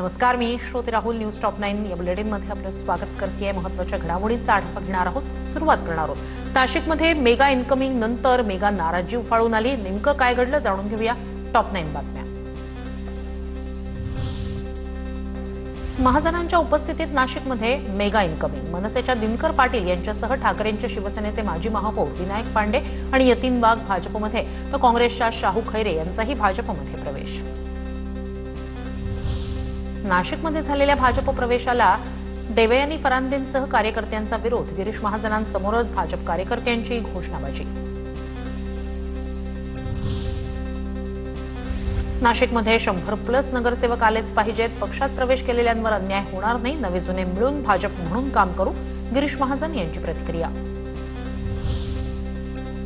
नमस्कार, मी श्रोते Rahul. News top 9 या बुलेटिनमध्ये आपलं स्वागत करते. महत्त्वाच्या घडामोडींचा आढावा घेणार आहोत. सुरुवात करणार आहोत. नाशिकमध्ये मेगा इन्कमिंग नंतर मेगा नाराजी उफाळून आली. नेमकं काय घडलं जाणून घेऊया टॉप 9 बातम्या. महाजनांच्या उपस्थितीत नाशिकमध्ये मेगा इन्कमिंग. मनसेच्या दिनकर पाटील यांच्यासह ठाकरेंच्या शिवसेनेचे माजी महापौर विनायक पांडे आणि यतीन वाघ भाजपमध्ये, तर काँग्रेसच्या शाहू खैरे यांचाही भाजपमध्ये प्रवेश. नाशिकमध्ये झालेल्या भाजप प्रवेशाला देवयानी फरांदेंसह कार्यकर्त्यांचा विरोध. गिरीश महाजनांसमोरच भाजप कार्यकर्त्यांची घोषणाबाजी. नाशिकमध्ये 100+ नगरसेवक आलेच पाहिजेत. पक्षात प्रवेश केलेल्यांवर अन्याय होणार नाही. नवे जुने मिळून भाजप म्हणून काम करू. गिरीश महाजन यांची प्रतिक्रिया.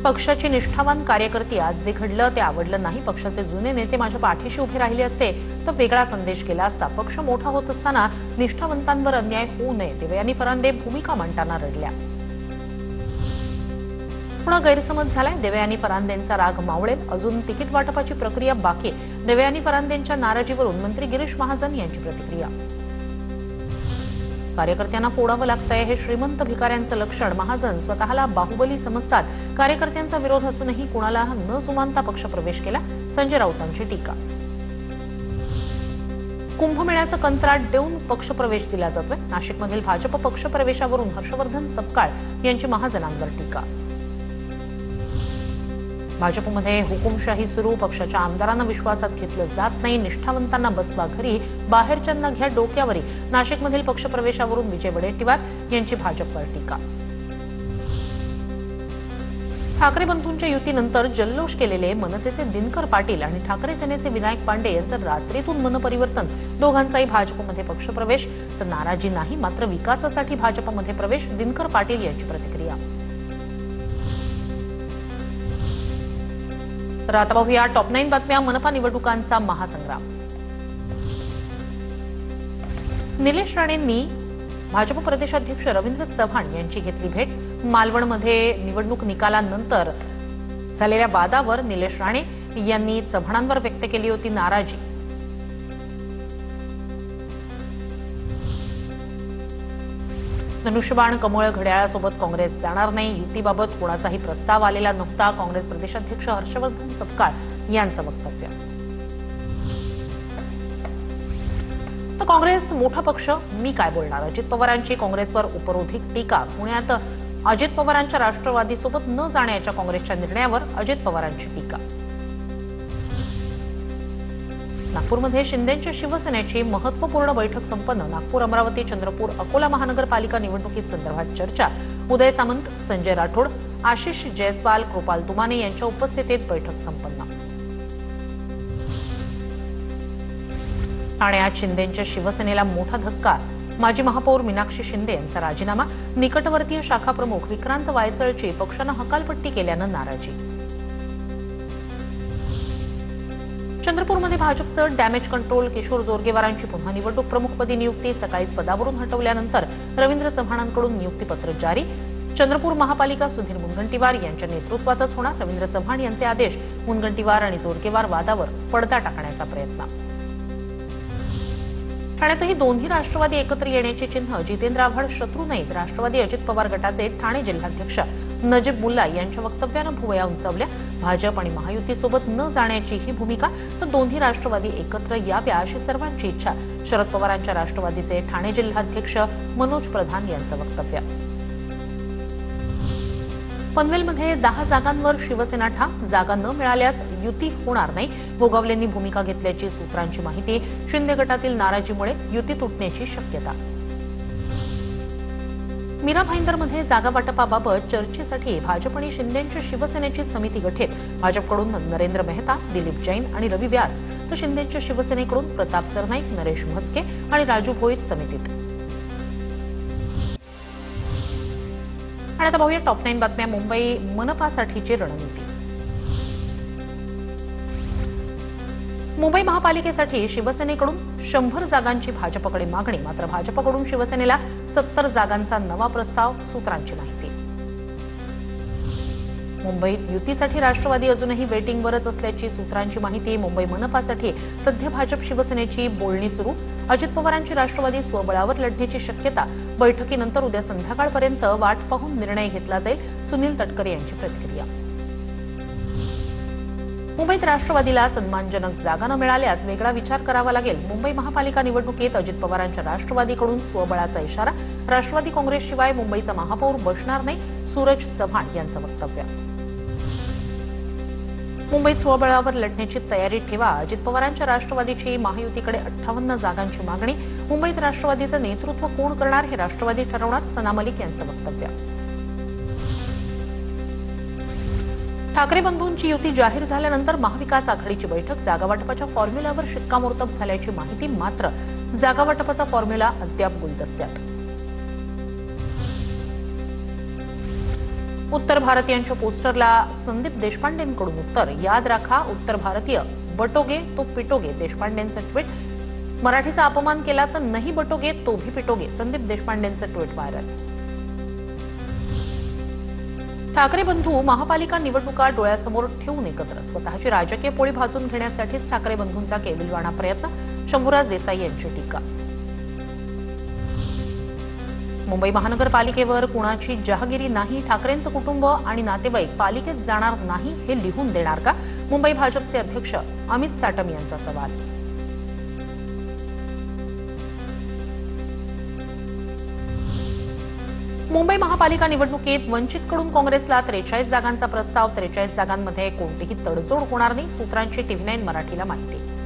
पक्षाची निष्ठावान कार्यकर्ती. आज जे घडलं ते आवडलं नाही. पक्षाचे जुने नेते माझ्या पाठीशी उभे राहिले असते तर वेगळा संदेश गेला असता. पक्ष मोठा होत असताना निष्ठावंतांवर अन्याय होऊ नये. देवयानी फरांदे भूमिका मांडताना रडल्या. पुन्हा गैरसमज झालाय. देवयानी फरांदेंचा राग मावळेल. अजून तिकीट वाटपाची प्रक्रिया बाकी. देवयानी फरांदेंच्या नाराजीवरून मंत्री गिरीश महाजन यांची प्रतिक्रिया. कार्यकर्त्यांना फोडावं लागतंय हे श्रीमंत भिकाऱ्यांचं लक्षण. महाजन स्वतःला बाहुबली समजतात. कार्यकर्त्यांचा विरोध असूनही कुणाला न जुमानता पक्ष प्रवेश केला. संजय राऊतांची टीका. कुंभमेळ्याचं कंत्राट देऊन पक्षप्रवेश दिला जातोय. नाशिकमधील भाजप पक्ष प्रवेशावरून हर्षवर्धन सपकाळ यांची महाजनांवर टीका. भाजपमध्ये हुकुमशाही सुरू. पक्षाच्या आमदारांना विश्वासात घेतलं जात नाही. निष्ठावंतांना बसवा घरी, बाहेरच्यांना घ्या डोक्यावरी. नाशिकमधील पक्षप्रवेशावरून विजय वडेट्टीवार यांची भाजपवर टीका. ठाकरे बंधूंच्या युतीनंतर जल्लोष केलेले मनसेचे दिनकर पाटील आणि ठाकरे सेनेचे विनायक पांडे यांचं रात्रीतून मनपरिवर्तन. दोघांचाही भाजपमध्ये पक्षप्रवेश. तर नाराजी नाही, मात्र विकासासाठी भाजपमध्ये प्रवेश. दिनकर पाटील यांची प्रतिक्रिया. तर आता पाहूया टॉप 9 बातम्या. मनपा निवडणुकांचा महासंग्राम. निलेश राणेंनी भाजप प्रदेशाध्यक्ष रवींद्र चव्हाण यांची घेतली भेट. मालवणमध्ये निवडणूक निकालानंतर झालेल्या वादावर निलेश राणे यांनी चव्हाणांवर व्यक्त केली होती नाराजी. धनुष्यबाण कमळ घड्याळासोबत काँग्रेस जाणार नाही. युतीबाबत कोणाचाही प्रस्ताव आलेला नव्हता. काँग्रेस प्रदेशाध्यक्ष हर्षवर्धन सपकाळ यांचं वक्तव्य. तर काँग्रेस मोठा पक्ष, मी काय बोलणार. अजित पवारांची काँग्रेसवर उपरोधिक टीका. पुण्यात अजित पवारांच्या राष्ट्रवादीसोबत न जाण्याच्या काँग्रेसच्या निर्णयावर अजित पवारांची टीका. नागपूरमध्ये शिंदेंच्या शिवसेनेची महत्त्वपूर्ण बैठक संपन्न. नागपूर, अमरावती, चंद्रपूर, अकोला महानगरपालिका निवडणुकीसंदर्भात चर्चा. उदय सामंत, संजय राठोड, आशिष जयस्वाल, कृपाल तुमाने यांच्या उपस्थितीत बैठक संपन्न. ठाण्यात शिंदेंच्या शिवसेनेला मोठा धक्का. माजी महापौर मीनाक्षी शिंदे यांचा राजीनामा. निकटवर्तीय शाखा प्रमुख विक्रांत वायचळची पक्षानं हकालपट्टी केल्यानं नाराजी. चंद्रपूरमध्ये भाजपचं डॅमेज कंट्रोल. किशोर जोरगेवारांची पुन्हा निवडणूक प्रमुखपदी नियुक्ती. सकाळीच पदावरून हटवल्यानंतर रवींद्र चव्हाणांकडून नियुक्तीपत्र जारी. चंद्रपूर महापालिका सुधीर मुनगंटीवार यांच्या नेतृत्वातच होणार. रवींद्र चव्हाण यांचे आदेश. मुनगंटीवार आणि जोरगेवार वादावर पडदा टाकण्याचा प्रयत्न. ठाण्यातही दोन्ही राष्ट्रवादी एकत्र येण्याची चिन्ह. जितेंद्र आव्हाड शत्रू नाहीत. राष्ट्रवादी अजित पवार गटाचे ठाणे जिल्हाध्यक्ष नजीब मुल्ला यांच्या वक्तव्यानं भुवया उंचावल्या. भाजप आणि महायुतीसोबत न जाण्याची ही भूमिका. तर दोन्ही राष्ट्रवादी एकत्र याव्या अशी सर्वांची इच्छा. शरद पवारांच्या राष्ट्रवादीचे ठाणे जिल्हाध्यक्ष मनोज प्रधान यांचं वक्तव्य. पनवेलमध्ये 10 जागांवर शिवसेना ठाम. जागा न मिळाल्यास युती होणार नाही. गोगावलेंनी भूमिका घेतल्याची सूत्रांची माहिती. शिंदे गटातील नाराजीमुळे युती तुटण्याची शक्यता. मीरा भाईंदरमध्ये जागा वाटपाबाबत चर्चेसाठी भाजप आणि शिंदेंच्या शिवसेनेची समिती गठीत. भाजपकडून नरेंद्र मेहता, दिलीप जैन आणि रवी व्यास, तर शिंदेंच्या शिवसेनेकडून प्रताप सरनाईक, नरेश म्हस्के आणि राजू भोईर समितीत. आणि आता पाहूया टॉप 9 बातम्या. मुंबई मनपासाठीची रणनीती. मुंबई महापालिकेसाठी शिवसेनेकडून 100 जागांची भाजपकडे मागणी. मात्र भाजपकडून शिवसेनेला 70 जागांचा नवा प्रस्ताव. सूत्रांची माहिती. मुंबईत युतीसाठी राष्ट्रवादी अजूनही वेटिंगवरच असल्याची सूत्रांची माहिती. मुंबई मनपासाठी सध्या भाजप शिवसेनेची बोलणी सुरू. अजित पवारांची राष्ट्रवादी स्वबळावर लढण्याची शक्यता. बैठकीनंतर उद्या संध्याकाळपर्यंत वाट पाहून निर्णय घेतला जाईल. सुनील तटकरे यांची प्रतिक्रिया. मुंबईत राष्ट्रवादीला सन्मानजनक जागा न मिळाल्यास वेगळा विचार करावा लागेल. मुंबई महापालिका निवडणुकीत अजित पवारांच्या राष्ट्रवादीकडून स्वबळाचा इशारा. राष्ट्रवादी काँग्रेसशिवाय मुंबईचा महापौर बसणार नाही. सूरज चव्हाण यांचं वक्तव्य. मुंबईत स्वबळावर लढण्याची तयारी ठेवा. अजित पवारांच्या राष्ट्रवादीची महायुतीकडे 58 जागांची मागणी. मुंबईत राष्ट्रवादीचं नेतृत्व कोण करणार हे राष्ट्रवादी ठरवणार. सना मलिक यांचं वक्तव्य. ठाकरे बंधूंची युती जाहीर झाल्यानंतर महाविकास आघाडीची बैठक. जागावाटपाच्या फॉर्म्युल्यावर शिक्कामोर्तब झाल्याची माहिती. मात्र जागावाटपाचा फॉर्म्युला अद्याप गुलदस्त्यात. उत्तर भारतीयांच्या पोस्टरला संदीप देशपांडेंकडून उत्तर. याद राखा, उत्तर भारतीय बटोगे तो पिटोगे. देशपांडेंचं ट्विट. मराठीचा अपमान केला तर नाही बटोगे तो भी पिटोगे. संदीप देशपांडेंचं ट्विट व्हायरल. ठाकरे बंधू महापालिका निवडणुका डोळ्यासमोर ठेवून एकत्र. स्वतःची राजकीय पोळी भाजून घेण्यासाठीच ठाकरे बंधूंचा केविलवाणा प्रयत्न. शंभूराज देसाई यांची टीका. मुंबई महानगरपालिकेवर कुणाची जहागिरी नाही. ठाकरेंचं कुटुंब आणि नातेवाईक पालिकेत जाणार नाही हे लिहून देणार का? मुंबई भाजपचे अध्यक्ष अमित साटम यांचा सवाल. मुंबई महापालिका निवडणुकीत वंचितकडून काँग्रेसला 43 जागांचा प्रस्ताव. 43 जागांमध्ये कोणतीही तडजोड होणार नाही. सूत्रांची TV9 मराठीला माहिती.